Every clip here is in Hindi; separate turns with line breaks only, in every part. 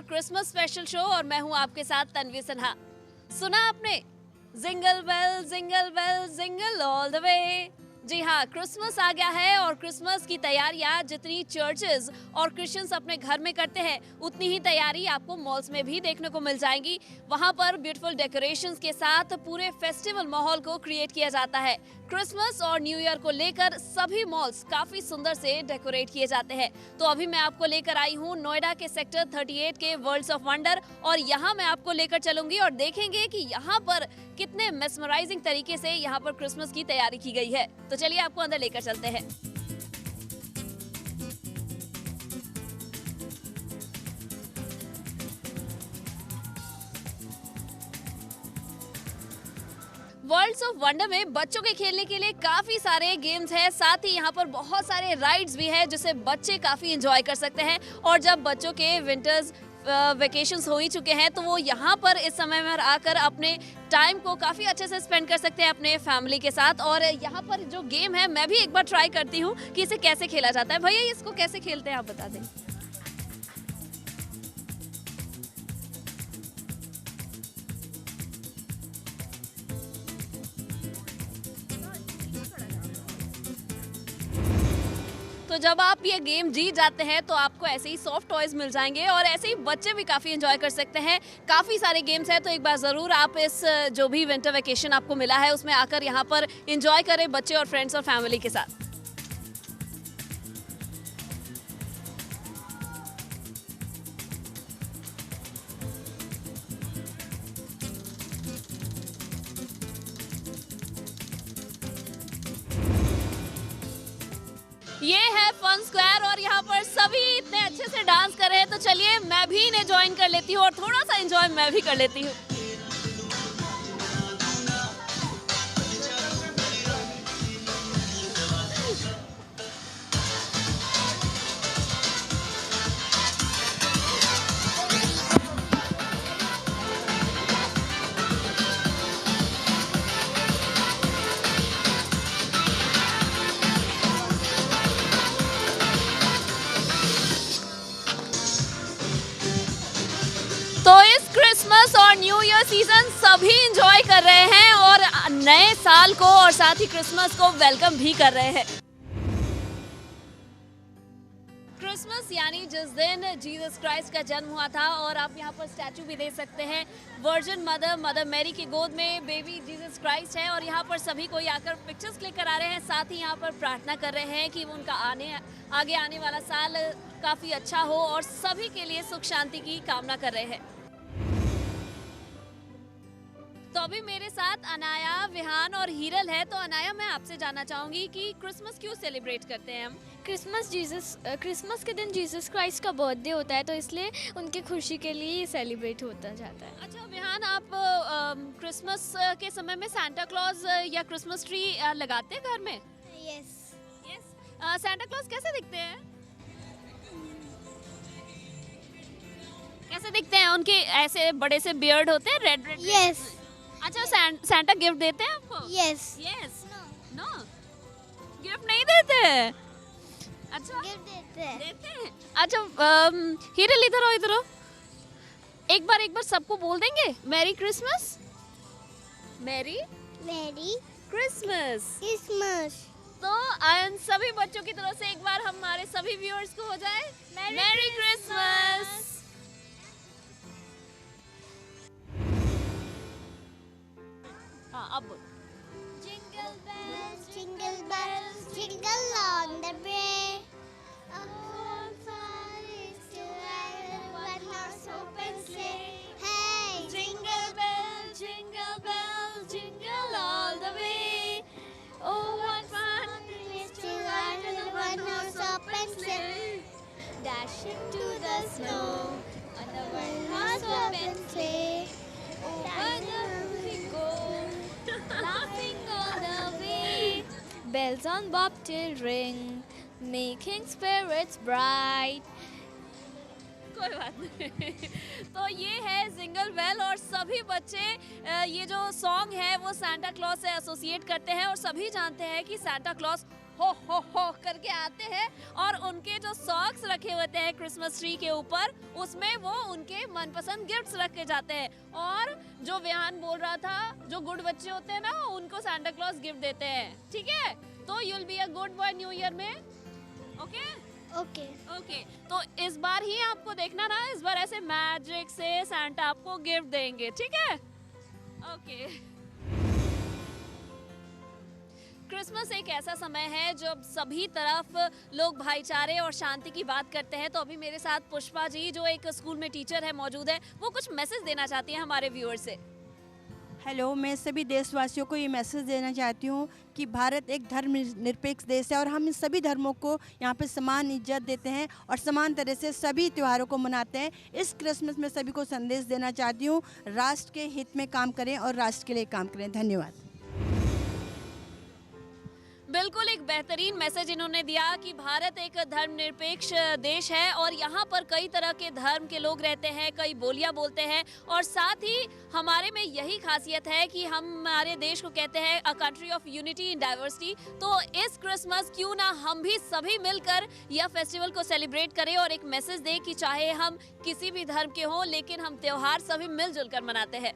क्रिसमस स्पेशल शो और मैं हूं आपके साथ तन्वी सिन्हा। सुना आपने jingle bell jingle all the way. जी हाँ, क्रिसमस आ गया है और क्रिसमस की तैयारियां जितनी चर्चेस और क्रिश्चियंस अपने घर में करते हैं उतनी ही तैयारी आपको मॉल्स में भी देखने को मिल जाएंगी। वहां पर ब्यूटीफुल डेकोरेशंस के साथ पूरे फेस्टिवल माहौल को क्रिएट किया जाता है। क्रिसमस और न्यू ईयर को लेकर सभी मॉल्स काफी सुंदर से डेकोरेट किए जाते हैं। तो अभी मैं आपको लेकर आई हूँ नोएडा के सेक्टर 38 के वर्ल्ड्स ऑफ वंडर और यहाँ मैं आपको लेकर चलूंगी और देखेंगे कि यहाँ पर कितने मेस्मराइजिंग तरीके से यहाँ पर क्रिसमस की तैयारी की गई है। तो चलिए आपको अंदर लेकर चलते हैं। वर्ल्ड्स ऑफ वंडर में बच्चों के खेलने के लिए काफी सारे गेम्स हैं, साथ ही यहाँ पर बहुत सारे राइड्स भी हैं जिसे बच्चे काफी एंजॉय कर सकते हैं। और जब बच्चों के विंटर्स वेकेशंस हो ही चुके हैं तो वो यहाँ पर इस समय में आकर अपने टाइम को काफ़ी अच्छे से स्पेंड कर सकते हैं अपने फैमिली के साथ। और यहाँ पर जो गेम है मैं भी एक बार ट्राई करती हूँ कि इसे कैसे खेला जाता है। भैया इसको कैसे खेलते हैं आप बता दें। तो जब आप ये गेम जीत जाते हैं तो आपको ऐसे ही सॉफ्ट टॉयज मिल जाएंगे और ऐसे ही बच्चे भी काफ़ी एंजॉय कर सकते हैं। काफ़ी सारे गेम्स हैं तो एक बार ज़रूर आप इस जो भी विंटर वेकेशन आपको मिला है उसमें आकर यहाँ पर एंजॉय करें बच्चे और फ्रेंड्स और फैमिली के साथ। ये है फन स्क्वायर और यहाँ पर सभी इतने अच्छे से डांस कर रहे हैं तो चलिए मैं भी इन्हें ज्वाइन कर लेती हूँ और थोड़ा सा एंजॉय मैं भी कर लेती हूँ। तो इस क्रिसमस और न्यू ईयर सीजन सभी एंजॉय कर रहे हैं और नए साल को और साथ ही क्रिसमस को वेलकम भी कर रहे हैं। क्रिसमस यानी जिस दिन जीसस क्राइस्ट का जन्म हुआ था और आप यहाँ पर स्टैचू भी देख सकते हैं। वर्जिन मदर मैरी की गोद में बेबी जीसस क्राइस्ट है और यहाँ पर सभी कोई आकर पिक्चर्स क्लिक करा रहे हैं, साथ ही यहाँ पर प्रार्थना कर रहे हैं कि उनका आगे आने वाला साल काफ़ी अच्छा हो और सभी के लिए सुख शांति की कामना कर रहे हैं। तो अभी मेरे साथ अनाया, विहान और हीरल है। तो अनाया, मैं आपसे जानना चाहूंगी कि क्रिसमस क्यों सेलिब्रेट करते हैं हम।
क्रिसमस के दिन जीसस क्राइस्ट का बर्थडे होता है तो इसलिए उनकी खुशी के लिए सेलिब्रेट होता जाता है।
अच्छा विहान, आप क्रिसमस के समय में सांता क्लॉज या क्रिसमस ट्री लगाते हैं घर में?
यस।
सांता क्लॉज कैसे दिखते हैं? कैसे दिखते हैं? उनके ऐसे बड़े से बियर्ड होते हैं, रेड रेड।
यस।
अच्छा, सांता गिफ्ट देते हैं आपको?
यस।
नो गिफ्ट नहीं देते हैं। अच्छा
गिफ्ट
देते हैं। अच्छा हीरल, इधर हो। एक बार सबको बोल देंगे मैरी क्रिसमस। Merry Christmas. तो सभी बच्चों की तरफ से एक बार हमारे सभी व्यूअर्स को हो जाए मैरी क्रिसमस। हाँ, अब बोल।
Jingle bells, jingle on the way. A whole fun is to ride one horse open sleigh. Hey,
Jingle bells, jingle all the way. Oh, what fun
it is to ride in a one horse open sleigh. Dashing to the snow on the one horse open sleigh. Over we go, laughing all the way. Bells on bobtail ring, making spirits bright.
कोई बात नहीं। तो ये है जिंगल बेल और सभी बच्चे ये जो सॉन्ग है वो सांता क्लॉज से एसोसिएट करते हैं और सभी जानते हैं कि सांता क्लॉज हो करके आते हैं और उनके जो सॉक्स रखे होते हैं क्रिसमस ट्री के ऊपर, उसमें वो उनके मनपसंद गिफ्ट्स रख के जाते हैं। और जो विहान बोल रहा था, जो गुड बच्चे होते हैं ना, उनको सांता क्लॉज गिफ्ट देते हैं। ठीक है, तो you will be a good boy new year में। ओके
ओके
ओके, तो इस बार ही आपको देखना ना, इस बार ऐसे मैजिक से सांता आपको गिफ्ट देंगे। ठीक है, ओके। क्रिसमस एक ऐसा समय है जब सभी तरफ लोग भाईचारे और शांति की बात करते हैं। तो अभी मेरे साथ पुष्पा जी, जो एक स्कूल में टीचर है, मौजूद है। वो कुछ मैसेज देना चाहती हैं हमारे व्यूअर से।
हेलो, मैं सभी देशवासियों को ये मैसेज देना चाहती हूँ कि भारत एक धर्मनिरपेक्ष देश है और हम इन सभी धर्मों को यहाँ पे समान इज्जत देते हैं और समान तरह से सभी त्योहारों को मनाते हैं। इस क्रिसमस में सभी को संदेश देना चाहती हूँ, राष्ट्र के हित में काम करें और राष्ट्र के लिए काम करें। धन्यवाद।
बिल्कुल एक बेहतरीन मैसेज इन्होंने दिया कि भारत एक धर्मनिरपेक्ष देश है और यहाँ पर कई तरह के धर्म के लोग रहते हैं, कई बोलियां बोलते हैं और साथ ही हमारे में यही खासियत है कि हम हमारे देश को कहते हैं a country of unity in diversity. तो इस क्रिसमस क्यों ना हम भी सभी मिलकर यह फेस्टिवल को सेलिब्रेट करें और एक मैसेज दें कि चाहे हम किसी भी धर्म के हों, लेकिन हम त्योहार सभी मिलजुल कर मनाते हैं।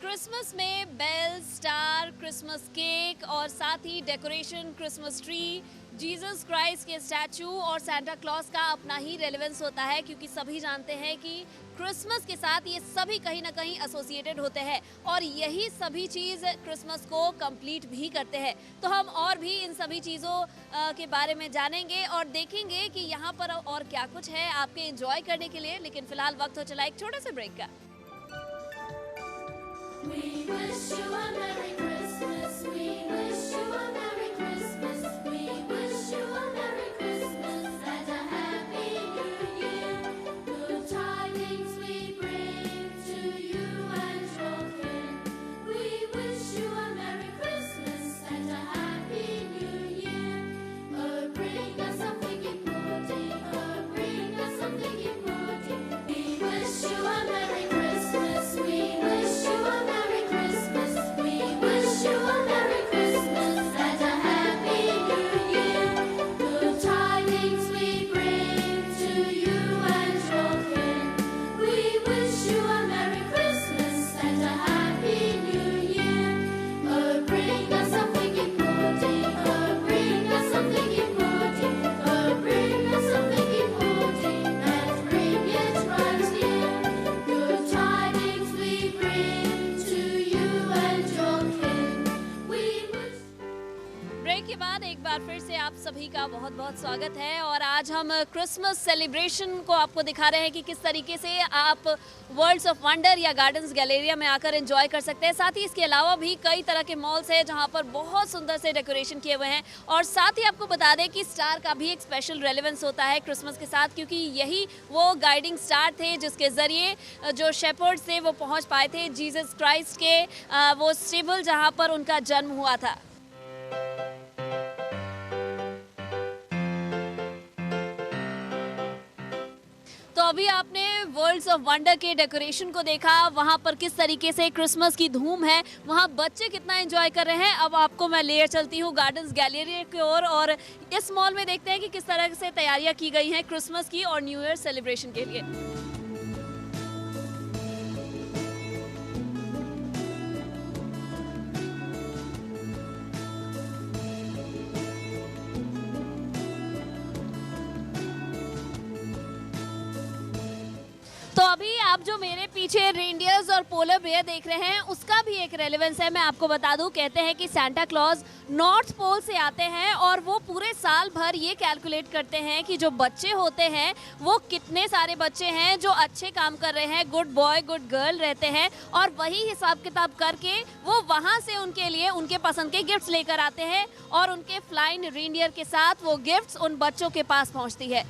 क्रिसमस में बेल, स्टार, क्रिसमस केक और साथ ही decoration, Christmas tree, Jesus Christ के स्टैचू और सांता क्लॉज का अपना ही रेलेवेंस होता है, क्योंकि सभी जानते हैं कि क्रिसमस के साथ ये सभी कहीं ना कहीं एसोसिएटेड होते हैं और यही सभी चीज़ क्रिसमस को कंप्लीट भी करते हैं। तो हम और भी इन सभी चीज़ों के बारे में जानेंगे और देखेंगे कि यहाँ पर और क्या कुछ है आपके एंजॉय करने के लिए। लेकिन फिलहाल वक्त हो चला एक छोटे से ब्रेक का।
We wish you a Merry Christmas. We wish you a Merry Christmas. We wish you a Merry Christmas and a Happy New Year. Good tidings we bring to you and your kin. We wish you a Merry Christmas and a Happy New Year. Bring us something important. Bring us something important. We wish you a Merry Christmas. We wish you a Merry Christmas. We wish you a Merry Christmas and a Happy New Year. Good tidings we bring to you and your kin. We wish you a Merry Christmas and a Happy New Year. Bring us something important. Bring us something important. Bring us something important and bring it right here. Good tidings we bring to you and your kin. We wish.
Break के बाद एक बार फिर से आप सभी का बहुत बहुत स्वागत है और आज हम क्रिसमस सेलिब्रेशन को आपको दिखा रहे हैं कि किस तरीके से आप वर्ल्ड्स ऑफ वंडर या गार्डन्स गैलेरिया में आकर एंजॉय कर सकते हैं। साथ ही इसके अलावा भी कई तरह के मॉल्स हैं जहां पर बहुत सुंदर से डेकोरेशन किए हुए हैं और साथ ही आपको बता दें कि स्टार का भी एक स्पेशल रेलेवेंस होता है क्रिसमस के साथ, क्योंकि यही वो गाइडिंग स्टार थे जिसके ज़रिए जो शेपर्ड्स थे वो पहुँच पाए थे जीसस क्राइस्ट के वो स्टेबल जहाँ पर उनका जन्म हुआ था। तो अभी आपने वर्ल्ड्स ऑफ वंडर के डेकोरेशन को देखा, वहाँ पर किस तरीके से क्रिसमस की धूम है, वहाँ बच्चे कितना एंजॉय कर रहे हैं। अब आपको मैं ले चलती हूँ गार्डन्स गैलरी की ओर और इस मॉल में देखते हैं कि किस तरह से तैयारियाँ की गई हैं क्रिसमस की और न्यू ईयर सेलिब्रेशन के लिए। तो अभी आप जो मेरे पीछे रेनडियर्स और पोलर बेयर देख रहे हैं उसका भी एक रेलेवेंस है। मैं आपको बता दूं, कहते हैं कि सांता क्लॉज नॉर्थ पोल से आते हैं और वो पूरे साल भर ये कैलकुलेट करते हैं कि जो बच्चे होते हैं वो कितने सारे बच्चे हैं जो अच्छे काम कर रहे हैं, गुड बॉय गुड गर्ल रहते हैं, और वही हिसाब किताब करके वो वहाँ से उनके लिए उनके पसंद के गिफ्ट्स लेकर आते हैं और उनके फ्लाइंग रेनडियर के साथ वो गिफ्ट्स उन बच्चों के पास पहुँचती है।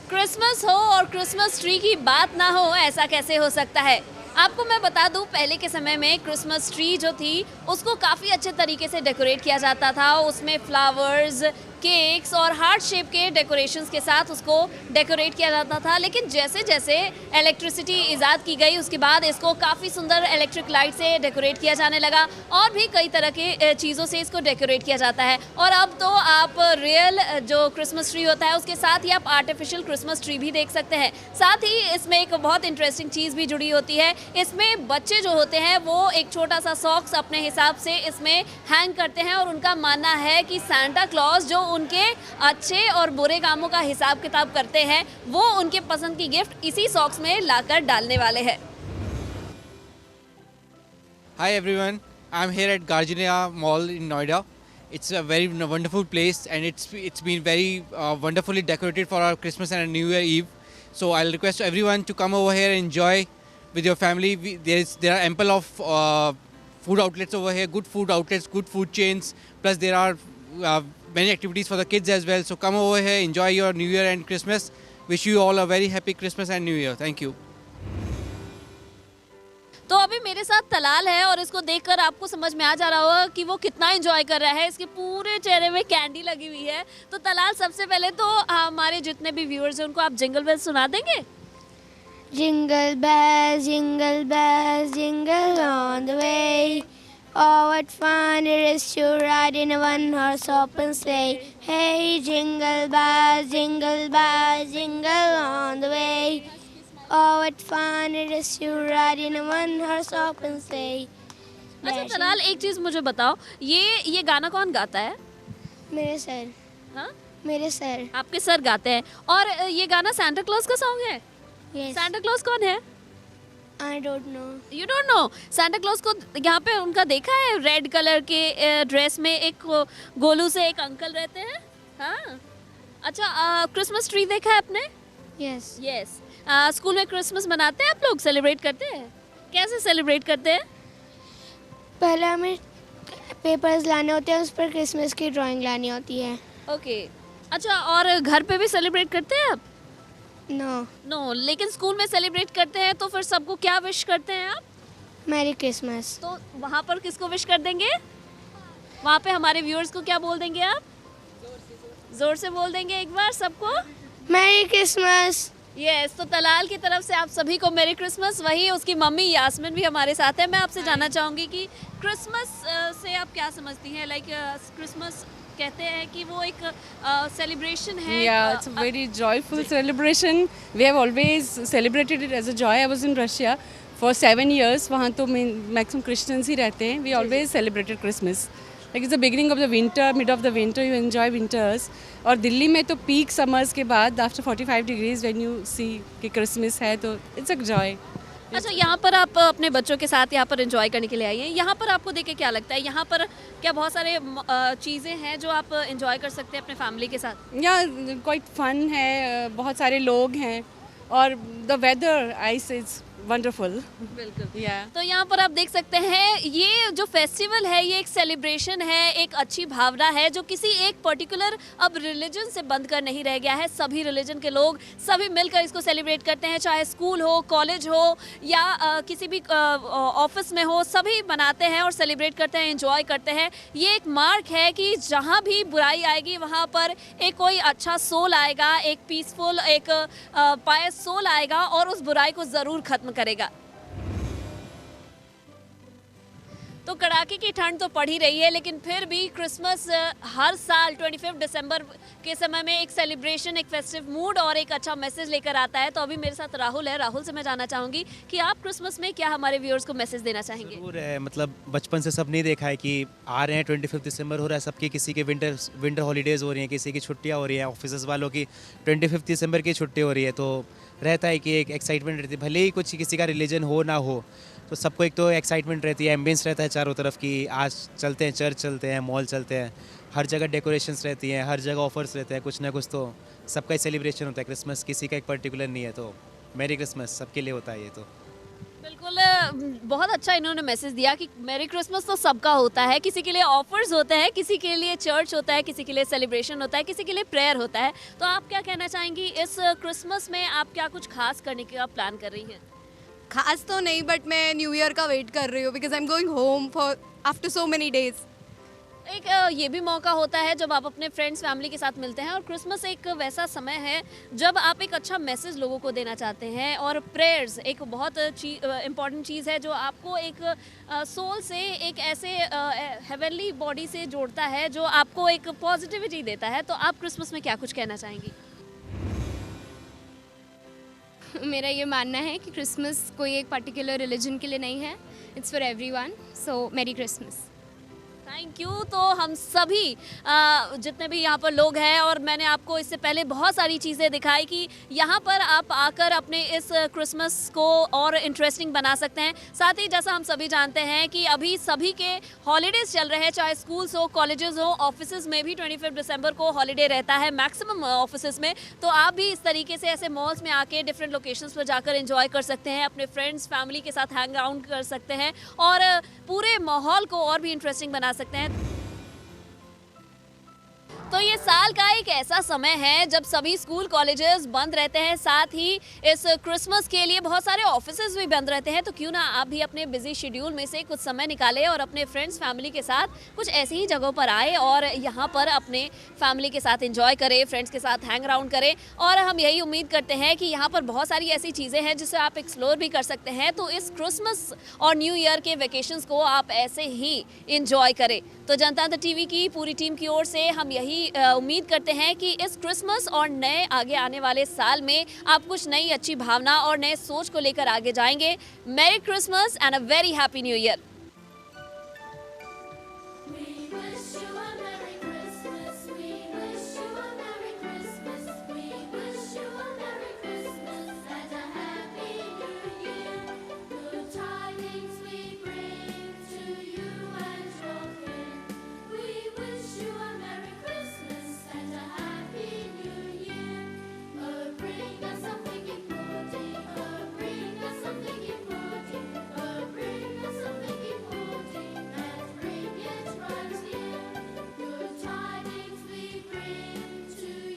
क्रिसमस हो और क्रिसमस ट्री की बात ना हो, ऐसा कैसे हो सकता है। आपको मैं बता दूं, पहले के समय में क्रिसमस ट्री जो थी उसको काफ़ी अच्छे तरीके से डेकोरेट किया जाता था। उसमें फ्लावर्स, केक्स और हार्ट शेप के डेकोरेशंस के साथ उसको डेकोरेट किया जाता था। लेकिन जैसे जैसे इलेक्ट्रिसिटी ईजाद की गई उसके बाद इसको काफ़ी सुंदर इलेक्ट्रिक लाइट से डेकोरेट किया जाने लगा और भी कई तरह के चीज़ों से इसको डेकोरेट किया जाता है। और अब तो आप रियल जो क्रिसमस ट्री होता है उसके साथ ही आप आर्टिफिशियल क्रिसमस ट्री भी देख सकते हैं। साथ ही इसमें एक बहुत इंटरेस्टिंग चीज़ भी जुड़ी होती है। इसमें बच्चे जो होते हैं वो एक छोटा सा सॉक्स अपने हिसाब से इसमें हैंग करते हैं और उनका मानना है कि सांता क्लॉज जो उनके अच्छे और बुरे कामों का हिसाब किताब करते हैं वो उनके पसंद की गिफ्ट इसी सॉक्स में लाकर डालने वाले हैं।
Hi everyone, I'm here at Gardenia Mall in Noida. It's a very wonderful place and it's been very wonderfully decorated for our Christmas and New Year Eve. So I'll request everyone to come over here and enjoy with your family. There are ample of food outlets over here, good food outlets, good food chains. Plus there are many activities for the kids as well. So come over here, enjoy your New Year and Christmas. Wish you all a very happy Christmas and New Year. Thank you.
तो अभी मेरे साथ तलाल है और इसको देखकर आपको समझ में आ जा रहा होगा कि वो कितना एंजॉय कर रहा है। इसके पूरे चेहरे में कैंडी लगी हुई है। तो तलाल, सबसे पहले तो हमारे जितने भी व्यूअर्स हैं उनको आप जिंगल बेल सुना देंगे?
Jingle bells, jingle on the way. Oh, what fun it is to ride in a one-horse open sleigh. Hey, jingle bells, jingle on the way. Oh, what fun it is to ride in a one-horse open sleigh.
अच्छा तलाल, एक चीज़ मुझे बताओ, ये गाना कौन गाता है?
मेरे सर,
हाँ,
मेरे सर.
आपके सर गाते हैं। और ये गाना सांता क्लॉज का सॉन्ग है?
Yes.
सांता क्लॉज कौन है?
I don't know.
You don't know? Santa Claus को यहाँ पे उनका देखा है? रेड कलर के ड्रेस में एक गोलू से एक अंकल रहते हैं। हाँ, अच्छा, क्रिसमस ट्री देखा है आपने?
Yes.
यस। स्कूल में क्रिसमस मनाते हैं आप लोग? सेलिब्रेट करते हैं? कैसे सेलिब्रेट करते हैं?
पहले हमें पेपर्स लाने होते हैं, उस पर क्रिसमस की ड्राइंग लानी होती है.
ओके। अच्छा, और घर पे भी सेलिब्रेट करते हैं आप?
नो.
नो, लेकिन स्कूल में सेलिब्रेट करते हैं तो फिर सबको क्या विश करते हैं आप?
Merry Christmas.
तो वहाँ पर किसको विश कर देंगे? वहाँ पे हमारे व्यूअर्स को क्या बोल देंगे आप? जोर से बोल देंगे एक बार सबको?
Merry Christmas.
यस, तो तलाल की तरफ से आप सभी को मेरी क्रिसमस। वही उसकी मम्मी यास्मिन भी हमारे साथ है। मैं आपसे जानना चाहूँगी कि क्रिसमस से आप क्या समझती हैं? लाइक क्रिसमस कहते हैं कि वो एक सेलिब्रेशन है।
Yeah, it's a very joyful celebration. We have always celebrated it as a joy. I was in Russia for 7 years. वहाँ तो maximum Christians ही रहते हैं. We always celebrated Christmas. Like it's the beginning of the winter, mid of the winter, you enjoy winters. और दिल्ली में तो peak summers के बाद after 45 degrees when you see कि Christmas है तो it's a joy.
अच्छा, यहाँ पर आप अपने बच्चों के साथ यहाँ पर एंजॉय करने के लिए आई हैं। यहाँ पर आपको देख के क्या लगता है? यहाँ पर क्या बहुत सारे चीज़ें हैं जो आप एंजॉय कर सकते हैं अपने फैमिली के साथ?
Yeah, quite fun है, बहुत सारे लोग हैं और the weather ice is wonderful.
बिल्कुल।
Yeah.
तो यहाँ पर आप देख सकते हैं ये जो फेस्टिवल है ये एक सेलिब्रेशन है, एक अच्छी भावना है जो किसी एक पर्टिकुलर अब रिलीजन से बंद कर नहीं रह गया है। सभी रिलीजन के लोग सभी मिलकर इसको सेलिब्रेट करते हैं, चाहे स्कूल हो, कॉलेज हो या किसी भी ऑफिस में हो, सभी मनाते हैं और सेलिब्रेट करते हैं, एंजॉय करते हैं। ये एक मार्क है कि जहाँ भी बुराई आएगी वहाँ पर एक कोई अच्छा सोल आएगा, एक पीसफुल, एक पायस सोल आएगा और उस बुराई को ज़रूर खत्म करेगा। तो कड़ाके की ठंड तो पड़ ही रही है, लेकिन फिर भी क्रिसमस हर साल 25 दिसंबर के समय में एक सेलिब्रेशन, एक फेस्टिव मूड और एक अच्छा मैसेज लेकर आता है। तो अभी मेरे साथ राहुल है। राहुल से मैं जानना चाहूँगी कि आप क्रिसमस में क्या हमारे व्यूअर्स को मैसेज देना चाहेंगे?
जरूर है, मतलब बचपन से सब नहीं देखा है कि आ रहे हैं 25 दिसंबर हो रहा है, सबकी किसी के विंटर हॉलीडेज़ हो रही हैं, किसी की छुट्टियाँ हो रही हैं, ऑफिस वालों की 25 दिसंबर की छुट्टी हो रही है। तो रहता है कि एक एक्साइटमेंट रहती है, भले ही कुछ किसी का रिलीजन हो ना हो, तो सबको एक तो एक्साइटमेंट रहती है, एम्बियंस रहता है चारों तरफ की आज चलते हैं, चर्च चलते हैं, मॉल चलते हैं, हर जगह डेकोरेशंस रहती हैं, हर जगह ऑफर्स रहते हैं, कुछ ना कुछ तो सबका ही सेलिब्रेशन होता है। क्रिसमस किसी का एक पर्टिकुलर नहीं है, तो मैरी क्रिसमस सबके लिए होता है ये तो।
बिल्कुल, बहुत अच्छा इन्होंने मैसेज दिया कि मैरी क्रिसमस तो सबका होता है। किसी के लिए ऑफर्स होते हैं, किसी के लिए चर्च होता है, किसी के लिए सेलिब्रेशन होता है, किसी के लिए प्रेयर होता है। तो आप क्या कहना चाहेंगी इस क्रिसमस में? आप क्या कुछ खास करने का प्लान कर रही हैं?
खास तो नहीं, बट मैं न्यू ईयर का वेट कर रही हूँ because I am going home for after so many days.
एक ये भी मौका होता है जब आप अपने फ्रेंड्स फैमिली के साथ मिलते हैं, और क्रिसमस एक वैसा समय है जब आप एक अच्छा मैसेज लोगों को देना चाहते हैं, और प्रेयर्स एक बहुत इम्पॉर्टेंट चीज़ है जो आपको एक सोल से, एक ऐसे हेवनली बॉडी से जोड़ता है जो आपको एक पॉजिटिविटी देता है। तो आप क्रिसमस में क्या कुछ कहना चाहेंगी?
मेरा ये मानना है कि क्रिसमस कोई एक पर्टिकुलर रिलीजन के लिए नहीं है, it's for everyone, so merry Christmas.
Thank you. तो हम सभी जितने भी यहाँ पर लोग हैं, और मैंने आपको इससे पहले बहुत सारी चीज़ें दिखाई कि यहाँ पर आप आकर अपने इस क्रिसमस को और इंटरेस्टिंग बना सकते हैं। साथ ही जैसा हम सभी जानते हैं कि अभी सभी के हॉलीडेज़ चल रहे हैं, चाहे स्कूल्स हो, कॉलेजेस हो, ऑफिसेज में भी 25 दिसंबर को हॉलीडे रहता है मैक्सिमम ऑफिसेज में। तो आप भी इस तरीके से ऐसे मॉल्स में आके डिफरेंट लोकेशंस पर जाकर एंजॉय कर सकते हैं, अपने फ्रेंड्स फैमिली के साथ हैंग आउट कर सकते हैं और पूरे माहौल को और भी इंटरेस्टिंग बना सकते हैं। तो ये साल का एक ऐसा समय है जब सभी स्कूल कॉलेजेस बंद रहते हैं, साथ ही इस क्रिसमस के लिए बहुत सारे ऑफिसेज भी बंद रहते हैं। तो क्यों ना आप भी अपने बिजी शेड्यूल में से कुछ समय निकालें और अपने फ्रेंड्स फैमिली के साथ कुछ ऐसी ही जगहों पर आए और यहाँ पर अपने फैमिली के साथ एंजॉय करें, फ्रेंड्स के साथ हैंग अराउंड करें। और हम यही उम्मीद करते हैं कि यहाँ पर बहुत सारी ऐसी चीज़ें हैं जिसे आप एक्सप्लोर भी कर सकते हैं। तो इस क्रिसमस और न्यू ईयर के वेकेशंस को आप ऐसे ही एंजॉय करें। तो जनता तंत्र टीवी की पूरी टीम की ओर से हम यही उम्मीद करते हैं कि इस क्रिसमस और नए आगे आने वाले साल में आप कुछ नई अच्छी भावना और नए सोच को लेकर आगे जाएंगे। Merry Christmas and a very happy new year.